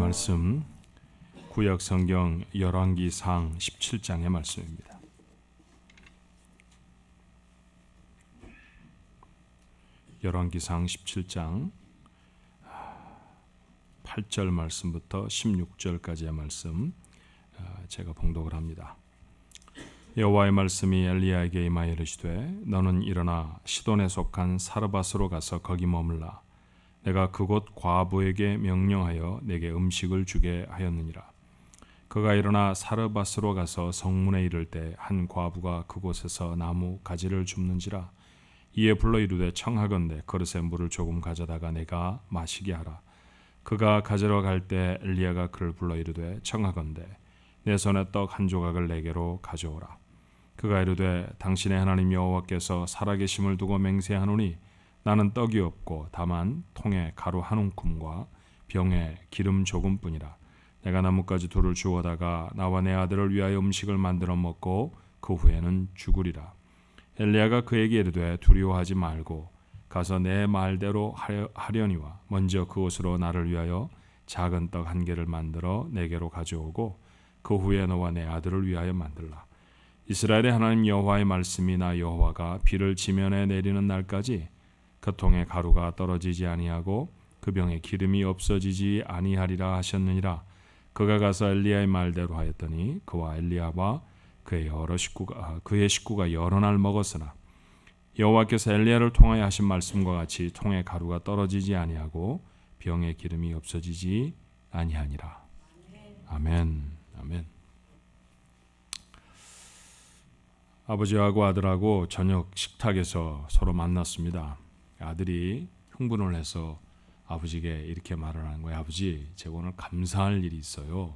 말씀 구약 성경 열왕기상 17장의 말씀입니다. 열왕기상 17장 8절 말씀부터 16절까지의 말씀 제가 봉독을 합니다. 여호와의 말씀이 엘리야에게 임하여 이르시되 너는 일어나 시돈에 속한 사르밧으로 가서 거기 머물라. 내가 그곳 과부에게 명령하여 내게 음식을 주게 하였느니라. 그가 일어나 사르밧으로 가서 성문에 이를 때 한 과부가 그곳에서 나무 가지를 줍는지라. 이에 불러 이르되 청하건대 그릇에 물을 조금 가져다가 내가 마시게 하라. 그가 가지러 갈 때 엘리야가 그를 불러 이르되 청하건대 내 손에 떡 한 조각을 내게로 가져오라. 그가 이르되 당신의 하나님 여호와께서 살아계심을 두고 맹세하노니 나는 떡이 없고 다만 통에 가루 한 움큼과 병에 기름 조금뿐이라. 내가 나뭇가지 둘을 주워다가 나와 내 아들을 위하여 음식을 만들어 먹고 그 후에는 죽으리라. 엘리야가 그에게 이르되 두려워하지 말고 가서 내 말대로 하려니와 먼저 그곳으로 나를 위하여 작은 떡 한 개를 만들어 내게로 가져오고 그 후에 너와 내 아들을 위하여 만들라. 이스라엘의 하나님 여호와의 말씀이 나 여호와가 비를 지면에 내리는 날까지 그 통에 가루가 떨어지지 아니하고 그 병에 기름이 없어지지 아니하리라 하셨느니라. 그가 가서 엘리야의 말대로 하였더니 그와 엘리야와 그의 식구가 여러 날 먹었으나 여호와께서 엘리야를 통하여 하신 말씀과 같이 통에 가루가 떨어지지 아니하고 병에 기름이 없어지지 아니하니라. 아멘. 아멘. 아버지하고 아들하고 저녁 식탁에서 서로 만났습니다. 아들이 흥분을 해서 아버지에게 이렇게 말을 하는 거예요. 아버지, 제가 오늘 감사할 일이 있어요.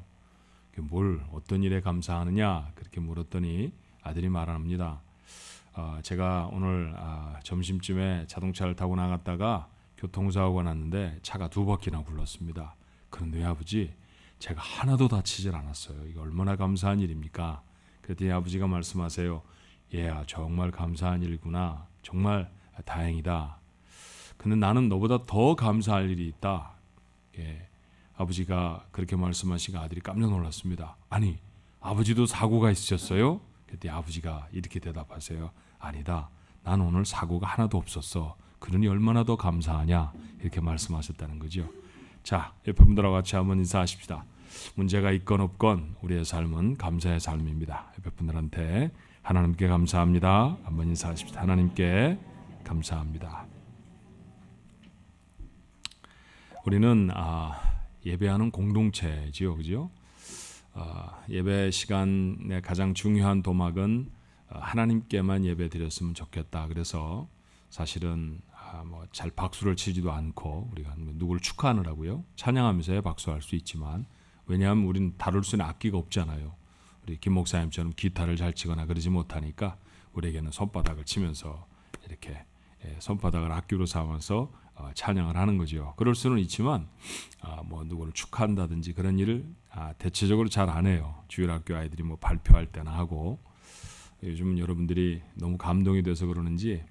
어떤 일에 감사하느냐? 그렇게 물었더니 아들이 말합니다. 제가 오늘 점심쯤에 자동차를 타고 나갔다가 교통사고가 났는데 차가 2바퀴나 굴렀습니다. 그런데 아버지, 제가 하나도 다치질 않았어요. 이거 얼마나 감사한 일입니까? 그랬더니 아버지가 말씀하세요. 얘야, 정말 감사한 일이구나. 정말 다행이다. 근데 나는 너보다 더 감사할 일이 있다. 예, 아버지가 그렇게 말씀하시니까 아들이 깜짝 놀랐습니다. 아니, 아버지도 사고가 있으셨어요? 그랬더니 아버지가 이렇게 대답하세요. 아니다. 난 오늘 사고가 하나도 없었어. 그러니 얼마나 더 감사하냐. 이렇게 말씀하셨다는 거죠. 자, 옆에 분들하고 같이 한번 인사하십시다. 문제가 있건 없건 우리의 삶은 감사의 삶입니다. 옆에 분들한테 하나님께 감사합니다. 한번 인사하십시다. 하나님께 감사합니다. 우리는 예배하는 공동체지요, 그죠? 예배 시간의 가장 중요한 도막은 하나님께만 예배 드렸으면 좋겠다. 그래서 사실은 잘 박수를 치지도 않고 우리가 누구를 축하하느라고요. 찬양하면서 박수할 수 있지만 왜냐하면 우리는 다룰 수 있는 악기가 없잖아요. 우리 김 목사님처럼 기타를 잘 치거나 그러지 못하니까 우리에게는 손바닥을 치면서 이렇게 손바닥을 악기로 삼아서 찬양을 하는 거죠. 그럴 수는 있지만 누구를 축하한다든지 그런 일을 대체적으로 잘 안 해요. 주일학교 아이들이 발표할 때나 하고 요즘은 여러분들이 너무 감동이 돼서 그러는지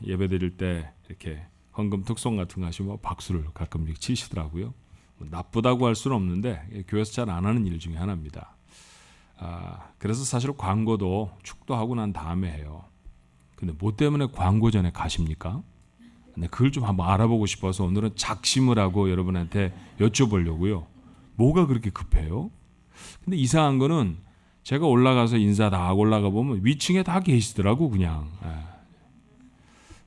예배 드릴 때 이렇게 헌금 특송 같은 거 하시면 박수를 가끔씩 치시더라고요. 나쁘다고 할 수는 없는데 교회에서 잘 안 하는 일 중에 하나입니다. 그래서 사실 광고도 축도하고 난 다음에 해요. 근데 뭐 때문에 광고 전에 가십니까? 근데 그걸 좀 한번 알아보고 싶어서 오늘은 작심을 하고 여러분한테 여쭤보려고요. 뭐가 그렇게 급해요? 근데 이상한 거는 제가 올라가서 인사 다 하고 올라가 보면 위층에 다 계시더라고 그냥.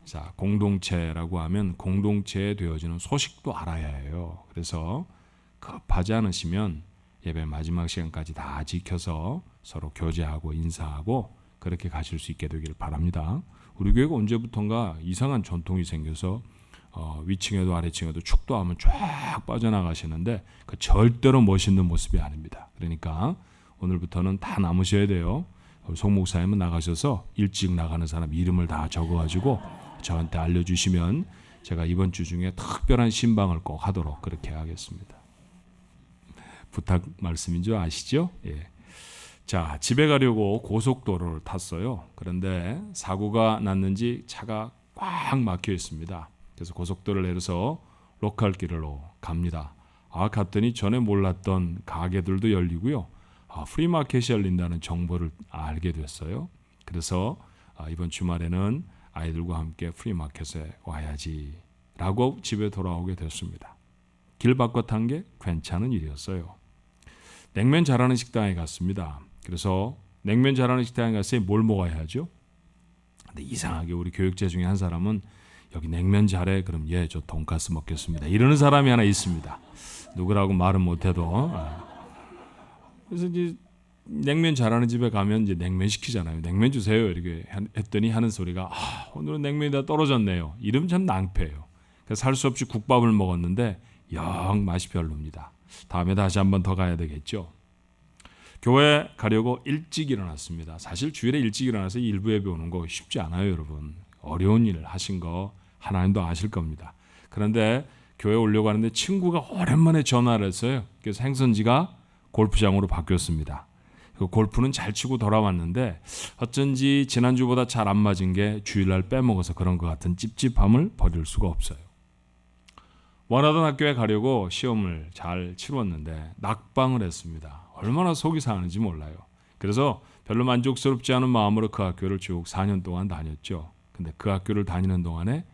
자, 공동체라고 하면 공동체에 되어지는 소식도 알아야 해요. 그래서 급하지 않으시면 예배 마지막 시간까지 다 지켜서 서로 교제하고 인사하고 그렇게 가실 수 있게 되기를 바랍니다. 우리 교회가 언제부턴가 이상한 전통이 생겨서 위층에도 아래층에도 축도하면 쫙 빠져나가시는데 그 절대로 멋있는 모습이 아닙니다. 그러니까 오늘부터는 다 남으셔야 돼요. 송 목사님은 나가셔서 일찍 나가는 사람 이름을 다 적어가지고 저한테 알려주시면 제가 이번 주 중에 특별한 신방을 꼭 하도록 그렇게 하겠습니다. 부탁 말씀인 줄 아시죠? 예. 자, 집에 가려고 고속도로를 탔어요. 그런데 사고가 났는지 차가 꽉 막혀 있습니다. 그래서 고속도로를 내려서 로컬 길로 갑니다. 갔더니 전에 몰랐던 가게들도 열리고요. 프리마켓이 열린다는 정보를 알게 됐어요. 그래서 이번 주말에는 아이들과 함께 프리마켓에 와야지 라고 집에 돌아오게 됐습니다. 길 바꿔 탄 게 괜찮은 일이었어요. 냉면 잘하는 식당에 갔습니다. 그래서 냉면 잘하는 식당에 가서 뭘 먹어야 하죠? 근데 이상하게 우리 교육자 중에 한 사람은 여기 냉면 잘해? 그럼 저 돈가스 먹겠습니다. 이러는 사람이 하나 있습니다. 누구라고 말은 못해도. 그래서 이제 냉면 잘하는 집에 가면 이제 냉면 시키잖아요. 냉면 주세요. 이렇게 했더니 하는 소리가 오늘은 냉면이 다 떨어졌네요. 이러면 참 낭패예요. 그래서 살 수 없이 국밥을 먹었는데 영 맛이 별로입니다. 다음에 다시 한번 더 가야 되겠죠. 교회 가려고 일찍 일어났습니다. 사실 주일에 일찍 일어나서 일부 예배 오는 거 쉽지 않아요, 여러분. 어려운 일을 하신 거 하나님도 아실 겁니다. 그런데 교회 오려고 하는데 친구가 오랜만에 전화를 했어요. 그래서 행선지가 골프장으로 바뀌었습니다. 그 골프는 잘 치고 돌아왔는데 어쩐지 지난주보다 잘 안 맞은 게 주일날 빼먹어서 그런 것 같은 찝찝함을 버릴 수가 없어요. 원하던 학교에 가려고 시험을 잘 치렀는데 낙방을 했습니다. 얼마나 속이 상하는지 몰라요. 그래서 별로 만족스럽지 않은 마음으로 그 학교를 쭉 4년 동안 다녔죠. 근데 그 학교를 다니는 동안에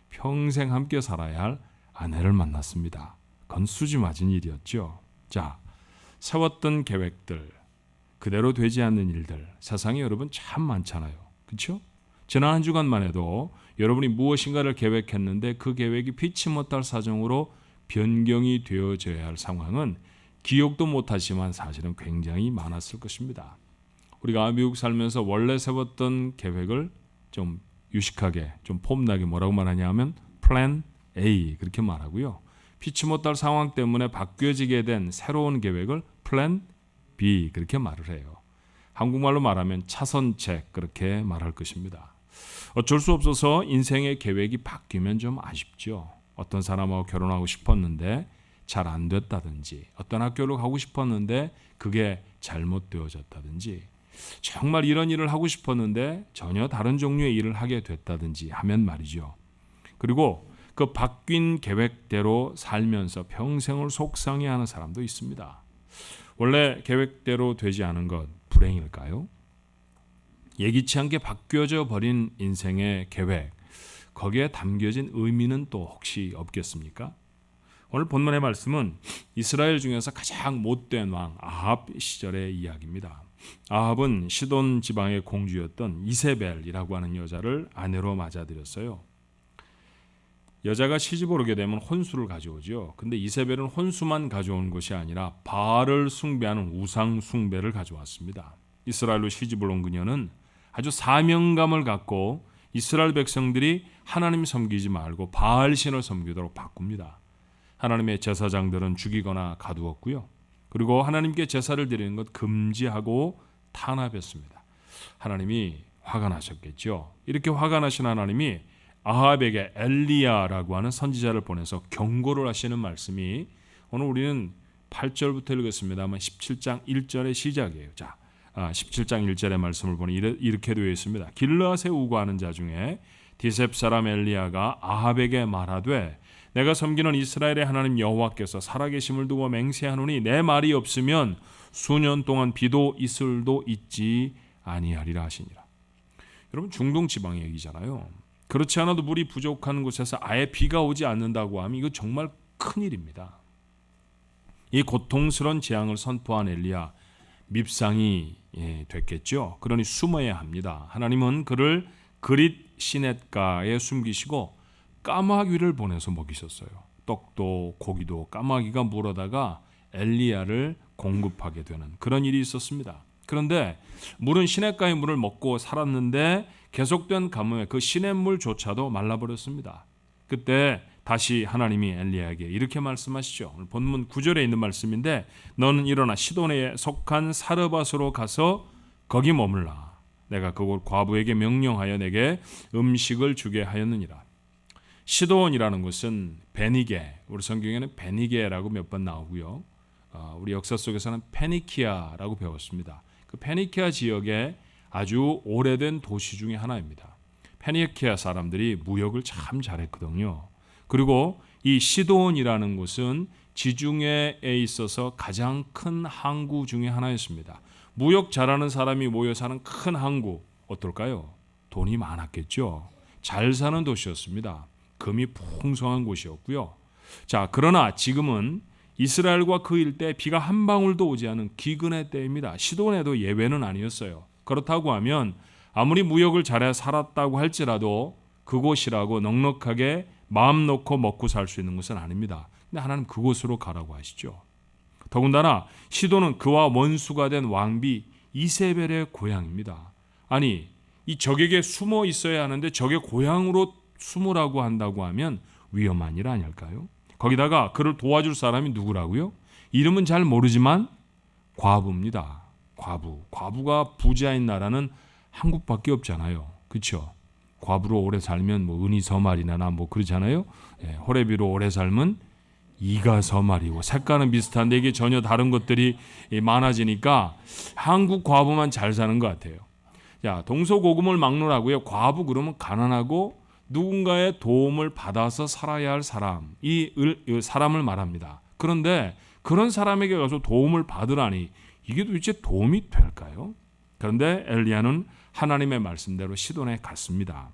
평생 함께 살아야 할 아내를 만났습니다. 그건 수지 맞은 일이었죠. 자, 세웠던 계획들, 그대로 되지 않는 일들, 세상에 여러분 참 많잖아요. 그렇죠? 지난 한 주간만 해도 여러분이 무엇인가를 계획했는데 그 계획이 피치 못할 사정으로 변경이 되어져야 할 상황은 기억도 못하지만 사실은 굉장히 많았을 것입니다. 우리가 미국 살면서 원래 세웠던 계획을 좀 유식하게, 좀 폼나게 뭐라고 말하냐 하면 플랜 A 그렇게 말하고요. 피치 못할 상황 때문에 바뀌어지게 된 새로운 계획을 플랜 B 그렇게 말을 해요. 한국말로 말하면 차선책 그렇게 말할 것입니다. 어쩔 수 없어서 인생의 계획이 바뀌면 좀 아쉽죠. 어떤 사람하고 결혼하고 싶었는데 잘 안 됐다든지 어떤 학교로 가고 싶었는데 그게 잘못되어졌다든지 정말 이런 일을 하고 싶었는데 전혀 다른 종류의 일을 하게 됐다든지 하면 말이죠. 그리고 그 바뀐 계획대로 살면서 평생을 속상해하는 사람도 있습니다. 원래 계획대로 되지 않은 것 불행일까요? 예기치 않게 바뀌어져 버린 인생의 계획, 거기에 담겨진 의미는 또 혹시 없겠습니까? 오늘 본문의 말씀은 이스라엘 중에서 가장 못된 왕 아합 시절의 이야기입니다. 아합은 시돈 지방의 공주였던 이세벨이라고 하는 여자를 아내로 맞아들였어요. 여자가 시집을 오게 되면 혼수를 가져오죠. 근데 이세벨은 혼수만 가져온 것이 아니라 바알을 숭배하는 우상 숭배를 가져왔습니다. 이스라엘로 시집을 온 그녀는 아주 사명감을 갖고 이스라엘 백성들이 하나님 섬기지 말고 바알 신을 섬기도록 바꿉니다. 하나님의 제사장들은 죽이거나 가두었고요. 그리고 하나님께 제사를 드리는 것 금지하고 탄압했습니다. 하나님이 화가 나셨겠죠. 이렇게 화가 나신 하나님이 아합에게 엘리야라고 하는 선지자를 보내서 경고를 하시는 말씀이 오늘 우리는 8절부터 읽었습니다만 17장 1절의 시작이에요. 자, 17장 1절의 말씀을 보니 이렇게 되어 있습니다. 길르앗에 우거하는 자 중에 디셉 사람 엘리야가 아합에게 말하되 내가 섬기는 이스라엘의 하나님 여호와께서 살아계심을 두고 맹세하노니 내 말이 없으면 수년 동안 비도 이슬도 있지 아니하리라 하시니라. 여러분 중동 지방의 얘기잖아요. 그렇지 않아도 물이 부족한 곳에서 아예 비가 오지 않는다고 하면 이거 정말 큰일입니다. 이 고통스러운 재앙을 선포한 엘리야 밉상이 됐겠죠. 그러니 숨어야 합니다. 하나님은 그를 그릿 시냇가에 숨기시고 까마귀를 보내서 먹이셨어요. 떡도 고기도 까마귀가 물어다가 엘리야를 공급하게 되는 그런 일이 있었습니다. 그런데 물은 시냇가의 물을 먹고 살았는데 계속된 가뭄에 그 시냇물조차도 말라버렸습니다. 그때 다시 하나님이 엘리야에게 이렇게 말씀하시죠. 오늘 본문 9절에 있는 말씀인데 너는 일어나 시돈에 속한 사르밧으로 가서 거기 머물라. 내가 그곳 과부에게 명령하여 내게 음식을 주게 하였느니라. 시돈이라는 곳은 베니게, 우리 성경에는 베니게라고 몇 번 나오고요. 우리 역사 속에서는 페니키아라고 배웠습니다. 그 페니키아 지역의 아주 오래된 도시 중에 하나입니다. 페니키아 사람들이 무역을 참 잘했거든요. 그리고 이 시돈이라는 곳은 지중해에 있어서 가장 큰 항구 중에 하나였습니다. 무역 잘하는 사람이 모여 사는 큰 항구, 어떨까요? 돈이 많았겠죠. 잘 사는 도시였습니다. 금이 풍성한 곳이었고요. 자, 그러나 지금은 이스라엘과 그 일대에 비가 한 방울도 오지 않은 기근의 때입니다. 시돈에도 예외는 아니었어요. 그렇다고 하면 아무리 무역을 잘해 살았다고 할지라도 그곳이라고 넉넉하게 마음 놓고 먹고 살 수 있는 것은 아닙니다. 근데 하나님 그곳으로 가라고 하시죠. 더군다나 시돈은 그와 원수가 된 왕비 이세벨의 고향입니다. 아니, 이 적에게 숨어 있어야 하는데 적의 고향으로 숨으라고 한다고 하면 위험한 일 아닐까요? 거기다가 그를 도와줄 사람이 누구라고요? 이름은 잘 모르지만 과부입니다. 과부가 부자인 나라는 한국밖에 없잖아요. 그렇죠? 과부로 오래 살면 뭐 은이 서말이나 뭐 그러잖아요. 호레비로 오래 살면 이가 서말이고 색깔은 비슷한데 이게 전혀 다른 것들이 많아지니까 한국 과부만 잘 사는 것 같아요. 자, 동서고금을 막론하고요. 과부 그러면 가난하고 누군가의 도움을 받아서 살아야 할 사람, 이 사람을 말합니다. 그런데 그런 사람에게 가서 도움을 받으라니 이게 도대체 도움이 될까요? 그런데 엘리야는 하나님의 말씀대로 시돈에 갔습니다.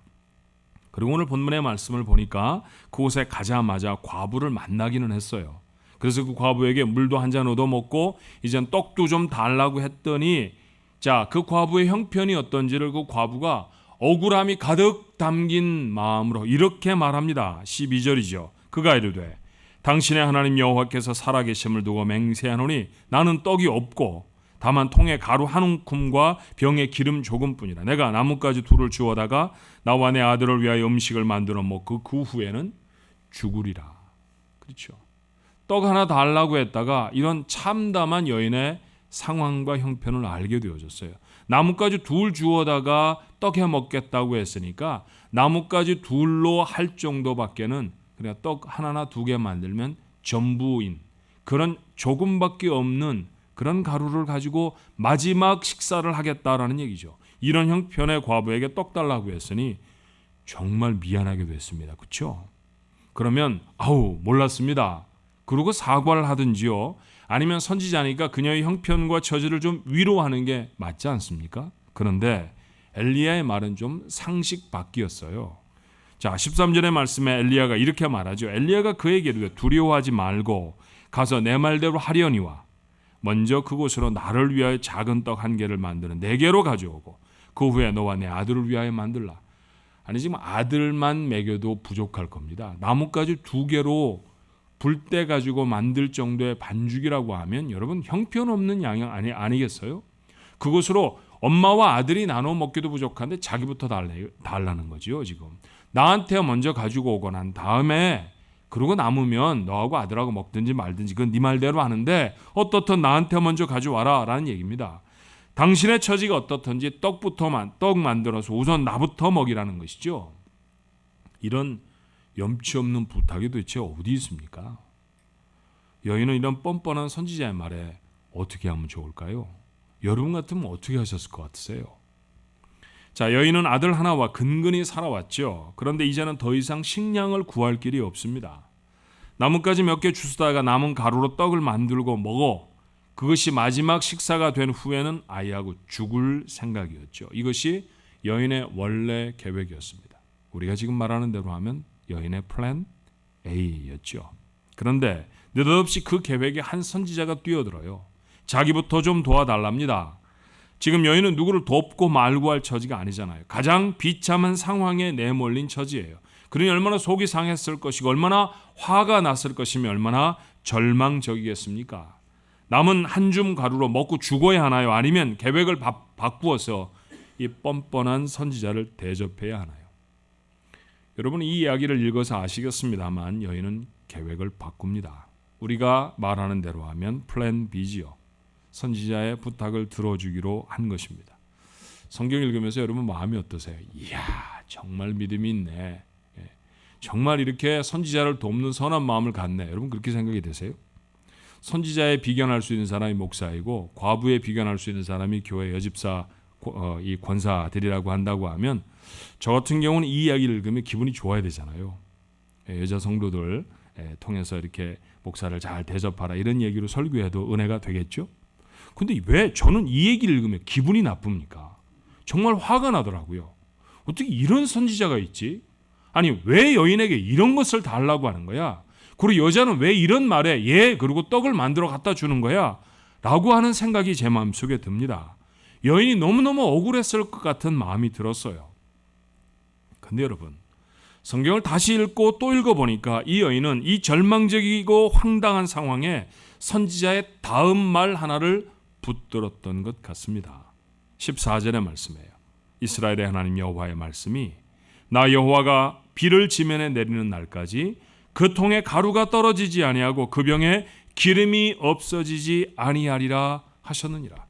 그리고 오늘 본문의 말씀을 보니까 그곳에 가자마자 과부를 만나기는 했어요. 그래서 그 과부에게 물도 한 잔 얻어먹고 이젠 떡도 좀 달라고 했더니 자, 그 과부의 형편이 어떤지를 그 과부가 억울함이 가득 담긴 마음으로 이렇게 말합니다. 12절이죠. 그가 이르되 당신의 하나님 여호와께서 살아계심을 두고 맹세하노니 나는 떡이 없고 다만 통에 가루 한 움큼과 병에 기름 조금뿐이라. 내가 나뭇가지 둘을 주워다가 나와 내 아들을 위하여 음식을 만들어 먹고 그 후에는 죽으리라. 그렇죠. 떡 하나 달라고 했다가 이런 참담한 여인의 상황과 형편을 알게 되어졌어요. 나뭇가지 둘 주워다가 떡 해 먹겠다고 했으니까 나뭇가지 둘로 할 정도밖에는 그냥 떡 하나나 두 개 만들면 전부인 그런 조금밖에 없는 그런 가루를 가지고 마지막 식사를 하겠다라는 얘기죠. 이런 형편의 과부에게 떡 달라고 했으니 정말 미안하게 됐습니다. 그렇죠? 그러면 몰랐습니다. 그러고 사과를 하든지요. 아니면 선지자니까 그녀의 형편과 처지를 좀 위로하는 게 맞지 않습니까? 그런데 엘리야의 말은 좀 상식 밖이었어요. 자, 13절의 말씀에 엘리야가 이렇게 말하죠. 엘리야가 그에게 이르되 두려워하지 말고 가서 내 말대로 하려니와 먼저 그곳으로 나를 위하여 작은 떡 한 개를 만드는 4개로 가져오고 그 후에 너와 내 아들을 위하여 만들라. 아니 지금 아들만 먹여도 부족할 겁니다. 나뭇가지 2개로 불때 가지고 만들 정도의 반죽이라고 하면 여러분 형편없는 양이 아니겠어요? 그것으로 엄마와 아들이 나눠 먹기도 부족한데 자기부터 달라는 거지요. 지금 나한테 먼저 가지고 오고 난 다음에 그러고 남으면 너하고 아들하고 먹든지 말든지 그건 네 말대로 하는데 어떻든 나한테 먼저 가져와라 라는 얘기입니다. 당신의 처지가 어떻든지 떡 만들어서 우선 나부터 먹이라는 것이죠. 이런 염치 없는 부탁이 도대체 어디 있습니까? 여인은 이런 뻔뻔한 선지자의 말에 어떻게 하면 좋을까요? 여러분 같으면 어떻게 하셨을 것 같으세요? 자, 여인은 아들 하나와 근근히 살아왔죠. 그런데 이제는 더 이상 식량을 구할 길이 없습니다. 나뭇가지 몇 개 주스다가 남은 가루로 떡을 만들고 먹어 그것이 마지막 식사가 된 후에는 아이하고 죽을 생각이었죠. 이것이 여인의 원래 계획이었습니다. 우리가 지금 말하는 대로 하면 여인의 플랜 A였죠. 그런데 느닷없이 그 계획에 한 선지자가 뛰어들어요. 자기부터 좀 도와달랍니다. 지금 여인은 누구를 돕고 말고 할 처지가 아니잖아요. 가장 비참한 상황에 내몰린 처지예요. 그러니 얼마나 속이 상했을 것이고 얼마나 화가 났을 것이며 얼마나 절망적이겠습니까? 남은 한 줌 가루로 먹고 죽어야 하나요? 아니면 계획을 바꾸어서 이 뻔뻔한 선지자를 대접해야 하나요? 여러분 이 이야기를 읽어서 아시겠습니다만 여인은 계획을 바꿉니다. 우리가 말하는 대로 하면 플랜 B지요. 선지자의 부탁을 들어주기로 한 것입니다. 성경 읽으면서 여러분 마음이 어떠세요? 이야 정말 믿음이 있네. 정말 이렇게 선지자를 돕는 선한 마음을 갖네. 여러분 그렇게 생각이 되세요? 선지자에 비견할 수 있는 사람이 목사이고 과부에 비견할 수 있는 사람이 교회 여집사 이 권사들이라고 한다고 하면 저 같은 경우는 이 이야기를 읽으면 기분이 좋아야 되잖아요. 여자 성도들 통해서 이렇게 목사를 잘 대접하라 이런 얘기로 설교해도 은혜가 되겠죠? 근데 왜 저는 이 얘기를 읽으면 기분이 나쁩니까? 정말 화가 나더라고요. 어떻게 이런 선지자가 있지? 아니 왜 여인에게 이런 것을 달라고 하는 거야? 그리고 여자는 왜 이런 말에 그리고 떡을 만들어 갖다 주는 거야? 라고 하는 생각이 제 마음속에 듭니다. 여인이 너무너무 억울했을 것 같은 마음이 들었어요. 근데 여러분, 성경을 다시 읽고 또 읽어보니까 이 여인은 이 절망적이고 황당한 상황에 선지자의 다음 말 하나를 붙들었던 것 같습니다. 14절의 말씀이에요. 이스라엘의 하나님 여호와의 말씀이 나 여호와가 비를 지면에 내리는 날까지 그 통에 가루가 떨어지지 아니하고 그 병에 기름이 없어지지 아니하리라 하셨느니라.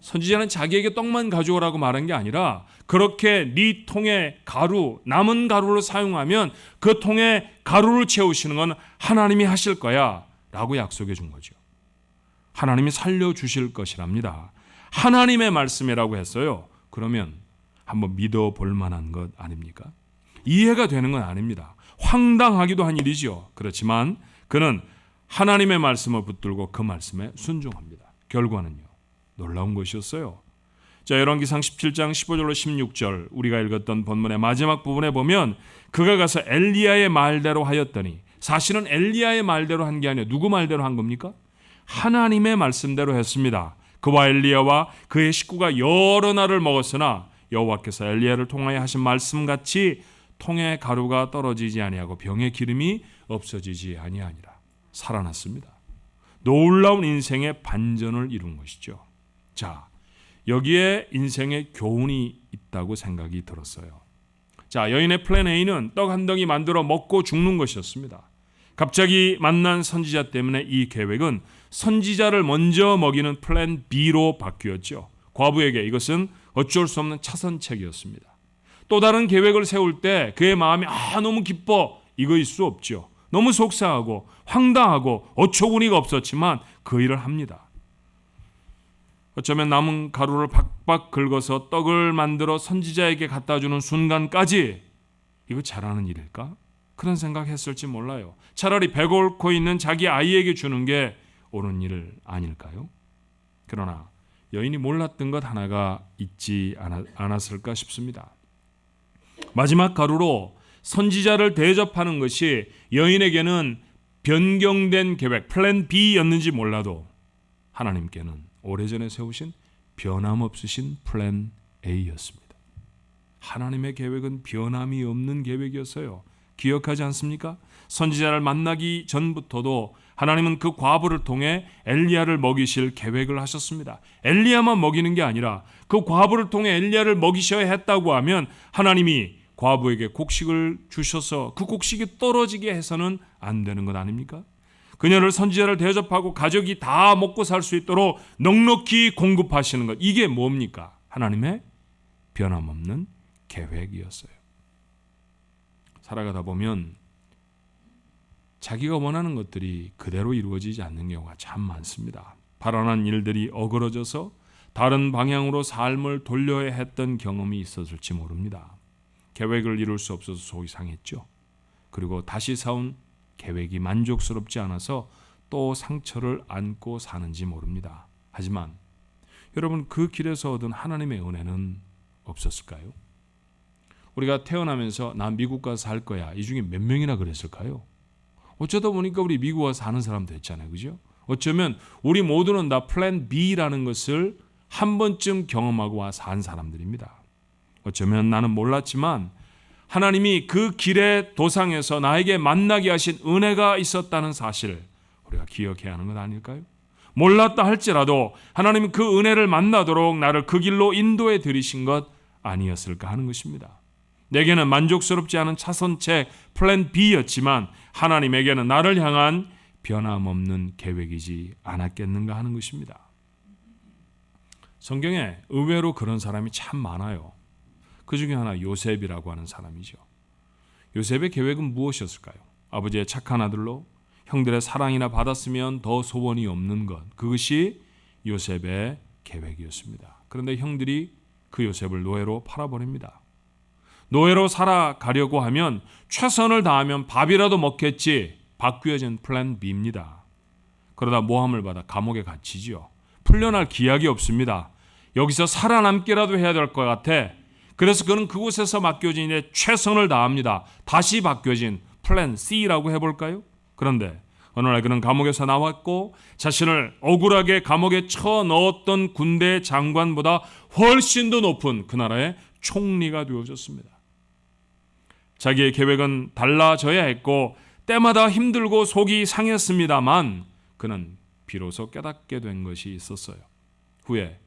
선지자는 자기에게 떡만 가져오라고 말한 게 아니라 그렇게 네 통에 가루, 남은 가루를 사용하면 그 통에 가루를 채우시는 건 하나님이 하실 거야 라고 약속해 준 거죠. 하나님이 살려주실 것이랍니다. 하나님의 말씀이라고 했어요. 그러면 한번 믿어볼 만한 것 아닙니까? 이해가 되는 건 아닙니다. 황당하기도 한 일이죠. 그렇지만 그는 하나님의 말씀을 붙들고 그 말씀에 순종합니다. 결과는요, 놀라운 것이었어요. 자, 열왕기상 17장 15절로 16절 우리가 읽었던 본문의 마지막 부분에 보면 그가 가서 엘리야의 말대로 하였더니, 사실은 엘리야의 말대로 한 게 아니라 누구 말대로 한 겁니까? 하나님의 말씀대로 했습니다. 그와 엘리야와 그의 식구가 여러 날을 먹었으나 여호와께서 엘리야를 통하여 하신 말씀같이 통에 가루가 떨어지지 아니하고 병에 기름이 없어지지 아니하니라. 살아났습니다. 놀라운 인생의 반전을 이룬 것이죠. 자, 여기에 인생의 교훈이 있다고 생각이 들었어요. 자, 여인의 플랜 A는 떡 한 덩이 만들어 먹고 죽는 것이었습니다. 갑자기 만난 선지자 때문에 이 계획은 선지자를 먼저 먹이는 플랜 B로 바뀌었죠. 과부에게 이것은 어쩔 수 없는 차선책이었습니다. 또 다른 계획을 세울 때 그의 마음이 너무 기뻐 이거일 수 없죠. 너무 속상하고 황당하고 어처구니가 없었지만 그 일을 합니다. 어쩌면 남은 가루를 박박 긁어서 떡을 만들어 선지자에게 갖다 주는 순간까지 이거 잘하는 일일까? 그런 생각했을지 몰라요. 차라리 배가 앓고 있는 자기 아이에게 주는 게 옳은 일 아닐까요? 그러나 여인이 몰랐던 것 하나가 있지 않았을까 싶습니다. 마지막 가루로 선지자를 대접하는 것이 여인에게는 변경된 계획, 플랜 B였는지 몰라도 하나님께는 오래전에 세우신 변함없으신 플랜 A였습니다. 하나님의 계획은 변함이 없는 계획이었어요. 기억하지 않습니까? 선지자를 만나기 전부터도 하나님은 그 과부를 통해 엘리야를 먹이실 계획을 하셨습니다. 엘리야만 먹이는 게 아니라 그 과부를 통해 엘리야를 먹이셔야 했다고 하면 하나님이 과부에게 곡식을 주셔서 그 곡식이 떨어지게 해서는 안 되는 것 아닙니까? 그녀를 선지자를 대접하고 가족이 다 먹고 살 수 있도록 넉넉히 공급하시는 것, 이게 뭡니까? 하나님의 변함없는 계획이었어요. 살아가다 보면 자기가 원하는 것들이 그대로 이루어지지 않는 경우가 참 많습니다. 바라는 일들이 어그러져서 다른 방향으로 삶을 돌려야 했던 경험이 있었을지 모릅니다. 계획을 이룰 수 없어서 속이 상했죠. 그리고 다시 세운 계획이 만족스럽지 않아서 또 상처를 안고 사는지 모릅니다. 하지만 여러분, 그 길에서 얻은 하나님의 은혜는 없었을까요? 우리가 태어나면서 나 미국 가서 살 거야, 이 중에 몇 명이나 그랬을까요? 어쩌다 보니까 우리 미국 와서 사는 사람도 있잖아요. 그죠? 어쩌면 우리 모두는 다 플랜 B라는 것을 한 번쯤 경험하고 와서 산 사람들입니다. 어쩌면 나는 몰랐지만 하나님이 그 길의 도상에서 나에게 만나게 하신 은혜가 있었다는 사실, 우리가 기억해야 하는 것 아닐까요? 몰랐다 할지라도 하나님은 그 은혜를 만나도록 나를 그 길로 인도해 드리신 것 아니었을까 하는 것입니다. 내게는 만족스럽지 않은 차선책 플랜 B였지만 하나님에게는 나를 향한 변함없는 계획이지 않았겠는가 하는 것입니다. 성경에 의외로 그런 사람이 참 많아요. 그 중에 하나 요셉이라고 하는 사람이죠. 요셉의 계획은 무엇이었을까요? 아버지의 착한 아들로 형들의 사랑이나 받았으면 더 소원이 없는 것, 그것이 요셉의 계획이었습니다. 그런데 형들이 그 요셉을 노예로 팔아버립니다. 노예로 살아가려고 하면 최선을 다하면 밥이라도 먹겠지, 바뀌어진 플랜 B입니다. 그러다 모함을 받아 감옥에 갇히지요. 풀려날 기약이 없습니다. 여기서 살아남기라도 해야 될 것 같아. 그래서 그는 그곳에서 맡겨진 일에 최선을 다합니다. 다시 바뀌어진 플랜 C라고 해볼까요? 그런데 어느 날 그는 감옥에서 나왔고 자신을 억울하게 감옥에 쳐넣었던 군대 장관보다 훨씬 더 높은 그 나라의 총리가 되어졌습니다. 자기의 계획은 달라져야 했고 때마다 힘들고 속이 상했습니다만 그는 비로소 깨닫게 된 것이 있었어요. 후에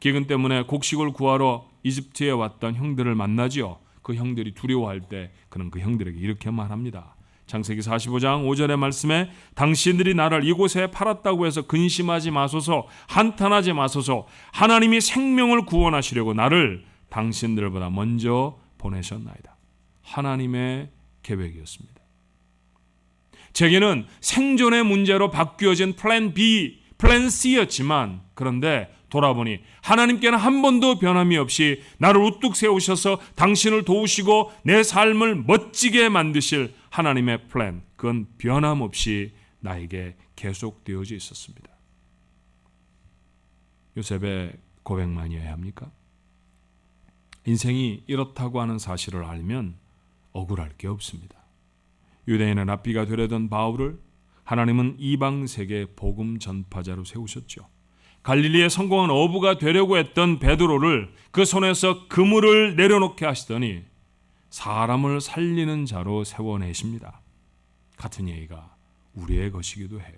기근 때문에 곡식을 구하러 이집트에 왔던 형들을 만나지요. 그 형들이 두려워할 때 그는 그 형들에게 이렇게 말합니다. 창세기 45장 5절의 말씀에 당신들이 나를 이곳에 팔았다고 해서 근심하지 마소서, 한탄하지 마소서. 하나님이 생명을 구원하시려고 나를 당신들보다 먼저 보내셨나이다. 하나님의 계획이었습니다. 제게는 생존의 문제로 바뀌어진 플랜 B, 플랜 C였지만 그런데 돌아보니 하나님께는 한 번도 변함이 없이 나를 우뚝 세우셔서 당신을 도우시고 내 삶을 멋지게 만드실 하나님의 플랜, 그건 변함없이 나에게 계속되어져 있었습니다. 요셉의 고백만이어야 합니까? 인생이 이렇다고 하는 사실을 알면 억울할 게 없습니다. 유대인의 랍비가 되려던 바울을 하나님은 이방 세계 복음 전파자로 세우셨죠. 갈릴리의 성공한 어부가 되려고 했던 베드로를 그 손에서 그물을 내려놓게 하시더니 사람을 살리는 자로 세워내십니다. 같은 얘기가 우리의 것이기도 해요.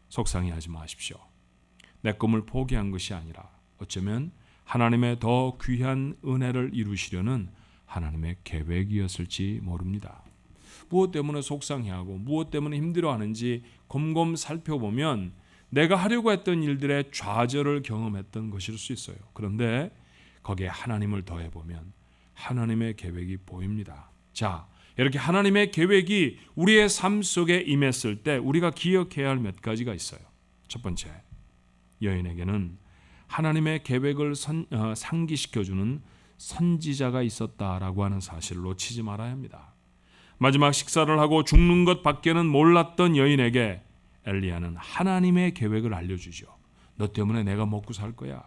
속상해하지 마십시오. 내 꿈을 포기한 것이 아니라 어쩌면 하나님의 더 귀한 은혜를 이루시려는 하나님의 계획이었을지 모릅니다. 무엇 때문에 속상해하고 무엇 때문에 힘들어하는지 곰곰 살펴보면 내가 하려고 했던 일들의 좌절을 경험했던 것일 수 있어요. 그런데 거기에 하나님을 더해보면 하나님의 계획이 보입니다. 자, 이렇게 하나님의 계획이 우리의 삶 속에 임했을 때 우리가 기억해야 할 몇 가지가 있어요. 첫 번째, 여인에게는 하나님의 계획을 상기시켜주는 선지자가 있었다라고 하는 사실을 놓치지 말아야 합니다. 마지막 식사를 하고 죽는 것 밖에는 몰랐던 여인에게 엘리야는 하나님의 계획을 알려주죠. 너 때문에 내가 먹고 살 거야.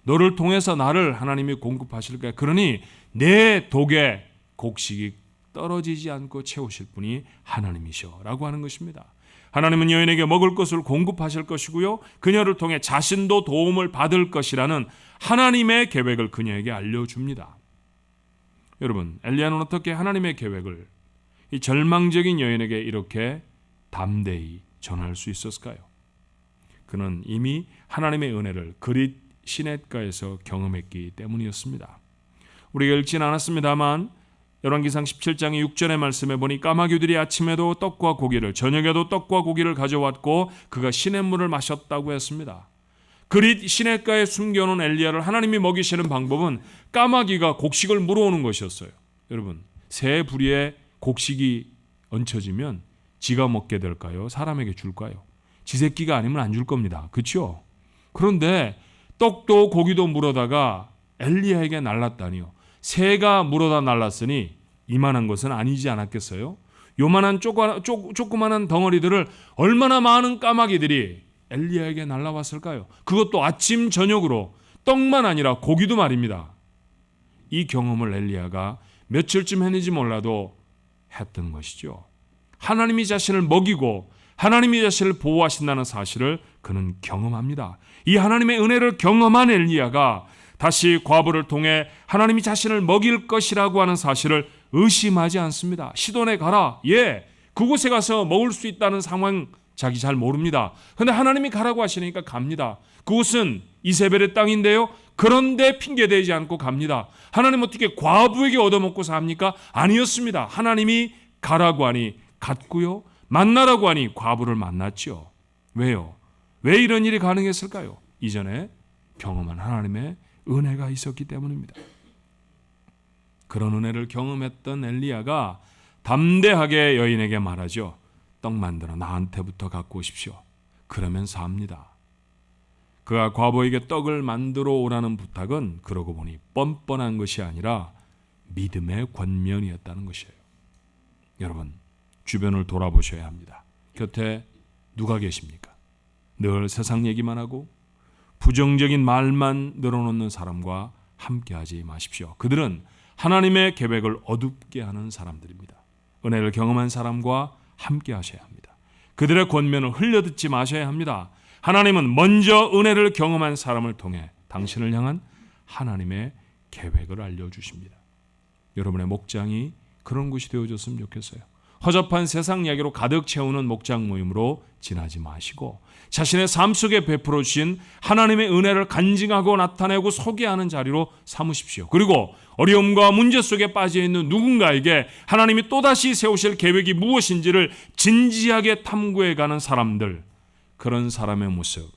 너를 통해서 나를 하나님이 공급하실 거야. 그러니 내 독에 곡식이 떨어지지 않고 채우실 분이 하나님이셔 라고 하는 것입니다. 하나님은 여인에게 먹을 것을 공급하실 것이고요. 그녀를 통해 자신도 도움을 받을 것이라는 하나님의 계획을 그녀에게 알려줍니다. 여러분, 엘리야는 어떻게 하나님의 계획을 이 절망적인 여인에게 이렇게 담대히 전할 수 있었을까요? 그는 이미 하나님의 은혜를 그릿 시냇가에서 경험했기 때문이었습니다. 우리가 읽지는 않았습니다만 열왕기상 17장의 6절의 말씀에 보니 까마귀들이 아침에도 떡과 고기를 저녁에도 떡과 고기를 가져왔고 그가 시냇물을 마셨다고 했습니다. 그릿 시냇가에 숨겨놓은 엘리야를 하나님이 먹이시는 방법은 까마귀가 곡식을 물어오는 것이었어요. 여러분, 새 부리에 곡식이 얹혀지면 지가 먹게 될까요? 사람에게 줄까요? 지 새끼가 아니면 안 줄 겁니다. 그렇죠? 그런데 떡도 고기도 물어다가 엘리야에게 날랐다니요. 새가 물어다 날랐으니 이만한 것은 아니지 않았겠어요? 요만한 조그만한 덩어리들을 얼마나 많은 까마귀들이 엘리야에게 날라왔을까요? 그것도 아침 저녁으로 떡만 아니라 고기도 말입니다. 이 경험을 엘리야가 며칠쯤 했는지 몰라도 했던 것이죠. 하나님이 자신을 먹이고 하나님이 자신을 보호하신다는 사실을 그는 경험합니다. 이 하나님의 은혜를 경험한 엘리야가 다시 과부를 통해 하나님이 자신을 먹일 것이라고 하는 사실을 의심하지 않습니다. 시돈에 가라. 예, 그곳에 가서 먹을 수 있다는 상황 자기 잘 모릅니다. 그런데 하나님이 가라고 하시니까 갑니다. 그곳은 이세벨의 땅인데요. 그런데 핑계대지 않고 갑니다. 하나님 어떻게 과부에게 얻어먹고 삽니까? 아니었습니다. 하나님이 가라고 하니 갔고요. 만나라고 하니 과부를 만났죠. 왜요? 왜 이런 일이 가능했을까요? 이전에 경험한 하나님의 은혜가 있었기 때문입니다. 그런 은혜를 경험했던 엘리야가 담대하게 여인에게 말하죠. 떡 만들어 나한테부터 갖고 오십시오. 그러면 삽니다. 그가 과부에게 떡을 만들어 오라는 부탁은 그러고 보니 뻔뻔한 것이 아니라 믿음의 권면이었다는 것이에요. 여러분, 주변을 돌아보셔야 합니다. 곁에 누가 계십니까? 늘 세상 얘기만 하고 부정적인 말만 늘어놓는 사람과 함께하지 마십시오. 그들은 하나님의 계획을 어둡게 하는 사람들입니다. 은혜를 경험한 사람과 함께하셔야 합니다. 그들의 권면을 흘려듣지 마셔야 합니다. 하나님은 먼저 은혜를 경험한 사람을 통해 당신을 향한 하나님의 계획을 알려주십니다. 여러분의 목장이 그런 곳이 되어줬으면 좋겠어요. 허접한 세상 이야기로 가득 채우는 목장 모임으로 지나지 마시고 자신의 삶 속에 베풀어 주신 하나님의 은혜를 간증하고 나타내고 소개하는 자리로 삼으십시오. 그리고 어려움과 문제 속에 빠져있는 누군가에게 하나님이 또다시 세우실 계획이 무엇인지를 진지하게 탐구해가는 사람들, 그런 사람의 모습,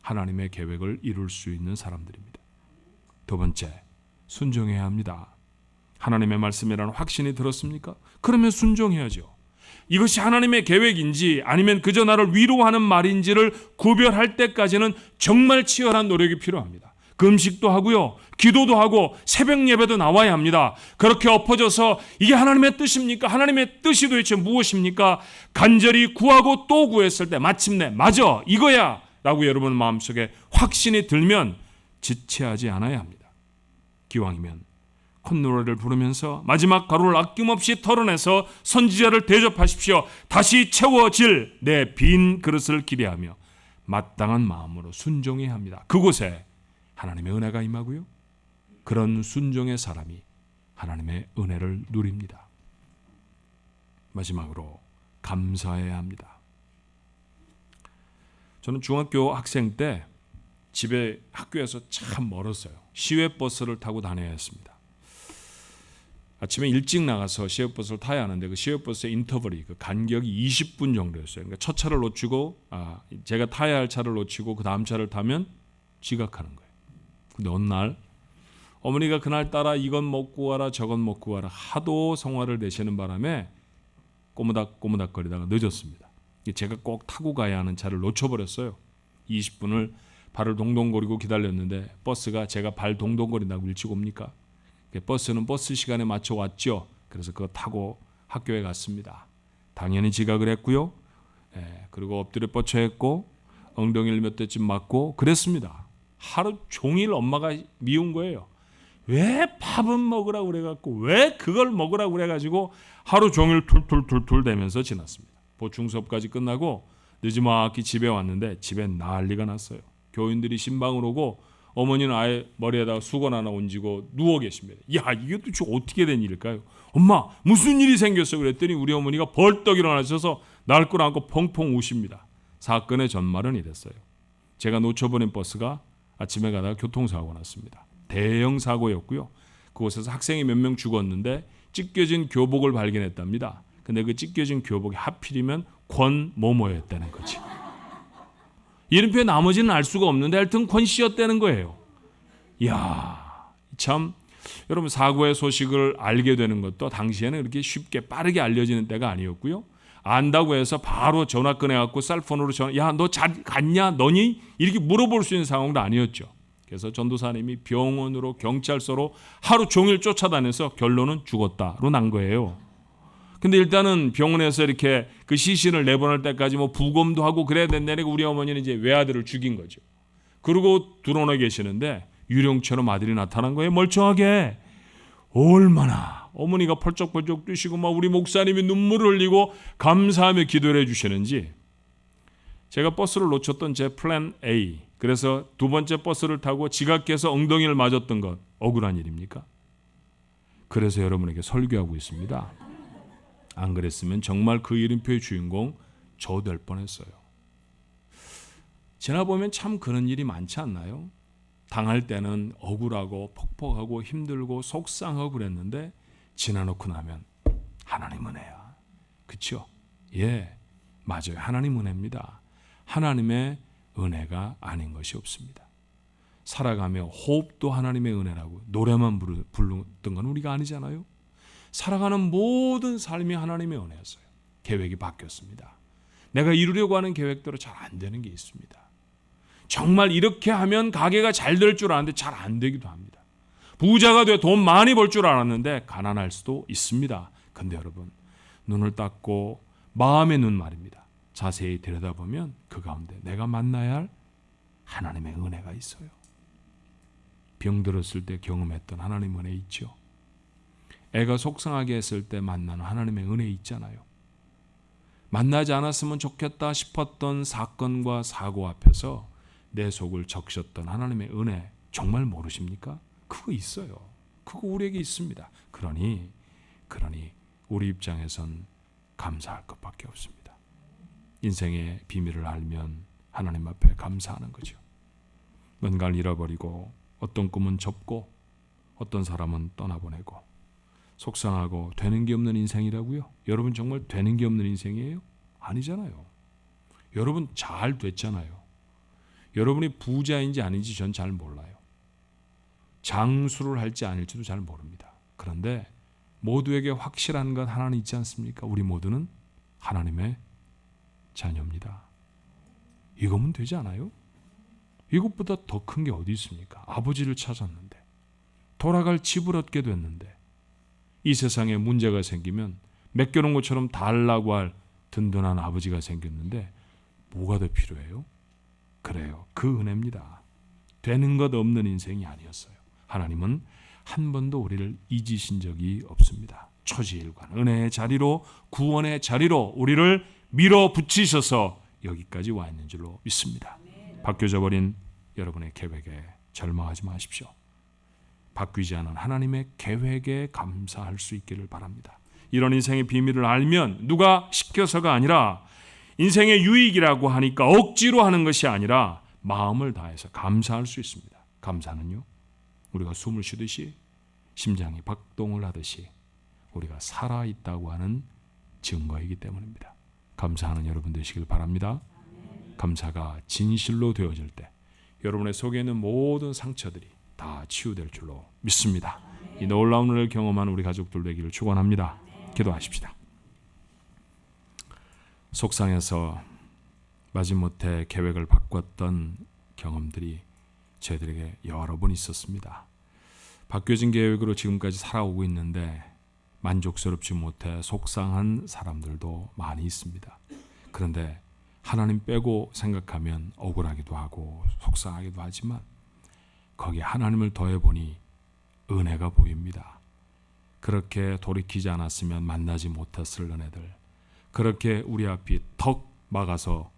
하나님의 계획을 이룰 수 있는 사람들입니다. 두 번째, 순종해야 합니다. 하나님의 말씀이라는 확신이 들었습니까? 그러면 순종해야죠. 이것이 하나님의 계획인지 아니면 그저 나를 위로하는 말인지를 구별할 때까지는 정말 치열한 노력이 필요합니다. 금식도 하고요, 기도도 하고 새벽 예배도 나와야 합니다. 그렇게 엎어져서 이게 하나님의 뜻입니까? 하나님의 뜻이 도대체 무엇입니까? 간절히 구하고 또 구했을 때 마침내 맞아 이거야 라고 여러분 마음속에 확신이 들면 지체하지 않아야 합니다. 기왕이면 콧노래를 부르면서 마지막 가루를 아낌없이 털어내서 선지자를 대접하십시오. 다시 채워질 내 빈 그릇을 기대하며 마땅한 마음으로 순종해야 합니다. 그곳에 하나님의 은혜가 임하고요, 그런 순종의 사람이 하나님의 은혜를 누립니다. 마지막으로 감사해야 합니다. 저는 중학교 학생 때 집에 학교에서 참 멀었어요. 시외버스를 타고 다녀야 했습니다. 아침에 일찍 나가서 시외버스를 타야 하는데 그 시외버스의 인터벌이 그 간격이 20분 정도였어요. 그러니까 첫 차를 놓치고 제가 타야 할 차를 놓치고 그 다음 차를 타면 지각하는 거예요. 근데 어느 날 어머니가 그날따라 이건 먹고 와라 저건 먹고 와라 하도 성화를 내시는 바람에 꼬무닥꼬무닥거리다가 늦었습니다. 제가 꼭 타고 가야 하는 차를 놓쳐버렸어요. 20분을 발을 동동거리고 기다렸는데 버스가 제가 발 동동거린다고 일찍 옵니까? 버스는 버스 시간에 맞춰 왔죠. 그래서 그거 타고 학교에 갔습니다. 당연히 지각을 했고요. 그리고 엎드려 뻗쳐했고 엉덩이를 몇 대쯤 맞고 그랬습니다. 하루 종일 엄마가 미운 거예요. 왜 밥은 먹으라고 그래갖고 왜 그걸 먹으라고 그래가지고 하루 종일 툴툴툴툴 대면서 지났습니다. 보충수업까지 끝나고 늦지막히 집에 왔는데 집에 난리가 났어요. 교인들이 신방을 오고 어머니는 아예 머리에다가 수건 하나 얹고 누워 계십니다. 야, 이게 도대체 어떻게 된 일일까요? 엄마, 무슨 일이 생겼어? 그랬더니 우리 어머니가 벌떡 일어나셔서 날 끌어안고 펑펑 우십니다. 사건의 전말은 이랬어요. 제가 놓쳐버린 버스가 아침에 가다가 교통사고가 났습니다. 대형 사고였고요. 그곳에서 학생이 몇 명 죽었는데 찢겨진 교복을 발견했답니다. 근데 그 찢겨진 교복이 하필이면 권모모였다는 거지. 이름표에 나머지는 알 수가 없는데 하여튼 권 씨였다는 거예요. 이야, 참 여러분 사고의 소식을 알게 되는 것도 당시에는 그렇게 쉽게 빠르게 알려지는 때가 아니었고요. 안다고 해서 바로 전화 꺼내갖고 셀폰으로 야, 너 잘 갔냐? 너니? 이렇게 물어볼 수 있는 상황도 아니었죠. 그래서 전도사님이 병원으로 경찰서로 하루 종일 쫓아다녀서 결론은 죽었다로 난 거예요. 근데 일단은 병원에서 이렇게 그 시신을 내보낼 때까지 뭐 부검도 하고 그래야 된다니까 우리 어머니는 이제 외아들을 죽인 거죠. 그리고 들어오나 계시는데 유령처럼 아들이 나타난 거예요. 멀쩡하게. 얼마나 어머니가 펄쩍펄쩍 뛰시고 막 우리 목사님이 눈물을 흘리고 감사하며 기도를 해주시는지. 제가 버스를 놓쳤던 제 플랜 A, 그래서 두 번째 버스를 타고 지각해서 엉덩이를 맞았던 것 억울한 일입니까? 그래서 여러분에게 설교하고 있습니다. 안 그랬으면 정말 그 이름표의 주인공 저 될 뻔했어요. 지나보면 참 그런 일이 많지 않나요? 당할 때는 억울하고 퍽퍽하고 힘들고 속상하고 그랬는데 지나놓고 나면 하나님 은혜야. 그렇죠? 예, 맞아요. 하나님 은혜입니다. 하나님의 은혜가 아닌 것이 없습니다. 살아가며 호흡도 하나님의 은혜라고 노래만 부르던 건 우리가 아니잖아요. 살아가는 모든 삶이 하나님의 은혜였어요. 계획이 바뀌었습니다. 내가 이루려고 하는 계획대로 잘 안 되는 게 있습니다. 정말 이렇게 하면 가게가 잘 될 줄 알았는데 잘 안 되기도 합니다. 부자가 돼 돈 많이 벌 줄 알았는데 가난할 수도 있습니다. 근데 여러분, 눈을 닦고 마음의 눈 말입니다. 자세히 들여다보면 그 가운데 내가 만나야 할 하나님의 은혜가 있어요. 병들었을 때 경험했던 하나님의 은혜 있죠. 애가 속상하게 했을 때 만나는 하나님의 은혜 있잖아요. 만나지 않았으면 좋겠다 싶었던 사건과 사고 앞에서 내 속을 적셨던 하나님의 은혜 정말 모르십니까? 그거 있어요. 그거 우리에게 있습니다. 그러니 우리 입장에선 감사할 것밖에 없습니다. 인생의 비밀을 알면 하나님 앞에 감사하는 거죠. 뭔가를 잃어버리고 어떤 꿈은 접고 어떤 사람은 떠나보내고 속상하고 되는 게 없는 인생이라고요? 여러분 정말 되는 게 없는 인생이에요? 아니잖아요. 여러분 잘 됐잖아요. 여러분이 부자인지 아닌지 전 잘 몰라요. 장수를 할지 아닐지도 잘 모릅니다. 그런데 모두에게 확실한 것 하나는 있지 않습니까? 우리 모두는 하나님의 자녀입니다. 이거면 되지 않아요? 이것보다 더 큰 게 어디 있습니까? 아버지를 찾았는데, 돌아갈 집을 얻게 됐는데, 이 세상에 문제가 생기면 맡겨놓은 것처럼 달라고 할 든든한 아버지가 생겼는데 뭐가 더 필요해요? 그래요. 그 은혜입니다. 되는 것 없는 인생이 아니었어요. 하나님은 한 번도 우리를 잊으신 적이 없습니다. 초지일관 은혜의 자리로, 구원의 자리로 우리를 밀어붙이셔서 여기까지 와 있는 줄로 믿습니다. 바뀌어져 버린 여러분의 계획에 절망하지 마십시오. 바뀌지 않은 하나님의 계획에 감사할 수 있기를 바랍니다. 이런 인생의 비밀을 알면 누가 시켜서가 아니라 인생의 유익이라고 하니까 억지로 하는 것이 아니라 마음을 다해서 감사할 수 있습니다. 감사는요, 우리가 숨을 쉬듯이 심장이 박동을 하듯이 우리가 살아있다고 하는 증거이기 때문입니다. 감사하는 여러분 되시길 바랍니다. 감사가 진실로 되어질 때 여러분의 속에 있는 모든 상처들이 다 치유될 줄로 믿습니다. 이 놀라운 은혜를 경험한 우리 가족들 되기를 축원합니다. 기도하십시다. 속상해서 마지못해 계획을 바꿨던 경험들이 저희들에게 여러 번 있었습니다. 바뀌어진 계획으로 지금까지 살아오고 있는데 만족스럽지 못해 속상한 사람들도 많이 있습니다. 그런데 하나님 빼고 생각하면 억울하기도 하고 속상하기도 하지만 거기에 하나님을 더해보니 은혜가 보입니다. 그렇게 돌이키지 않았으면 만나지 못했을 은혜들, 그렇게 우리 앞이 턱 막아서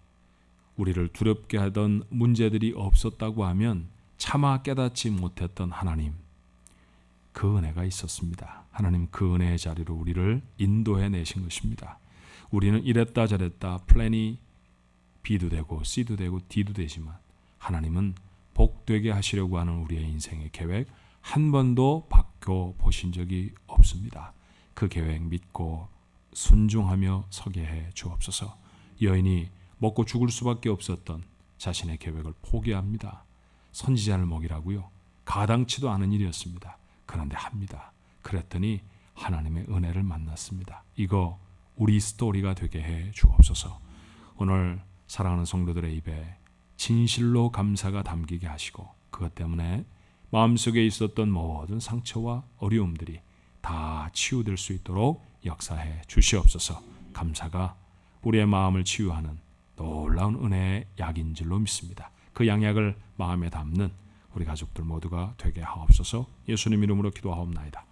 우리를 두렵게 하던 문제들이 없었다고 하면 차마 깨닫지 못했던 하나님, 그 은혜가 있었습니다. 하나님 그 은혜의 자리로 우리를 인도해 내신 것입니다. 우리는 이랬다 저랬다 플랜이 B도 되고 C도 되고 D도 되지만 하나님은 복되게 하시려고 하는 우리의 인생의 계획 한 번도 바꿔 보신 적이 없습니다. 그 계획 믿고 순종하며 서게 해 주옵소서. 여인이 먹고 죽을 수밖에 없었던 자신의 계획을 포기합니다. 선지자를 먹이라고요? 가당치도 않은 일이었습니다. 그런데 합니다. 그랬더니 하나님의 은혜를 만났습니다. 이거 우리 스토리가 되게 해 주옵소서. 오늘 사랑하는 성도들의 입에 진실로 감사가 담기게 하시고 그것 때문에 마음속에 있었던 모든 상처와 어려움들이 다 치유될 수 있도록 역사해 주시옵소서. 감사가 우리의 마음을 치유하는 놀라운 은혜의 약인 줄로 믿습니다. 그 양약을 마음에 담는 우리 가족들 모두가 되게 하옵소서. 예수님 이름으로 기도하옵나이다.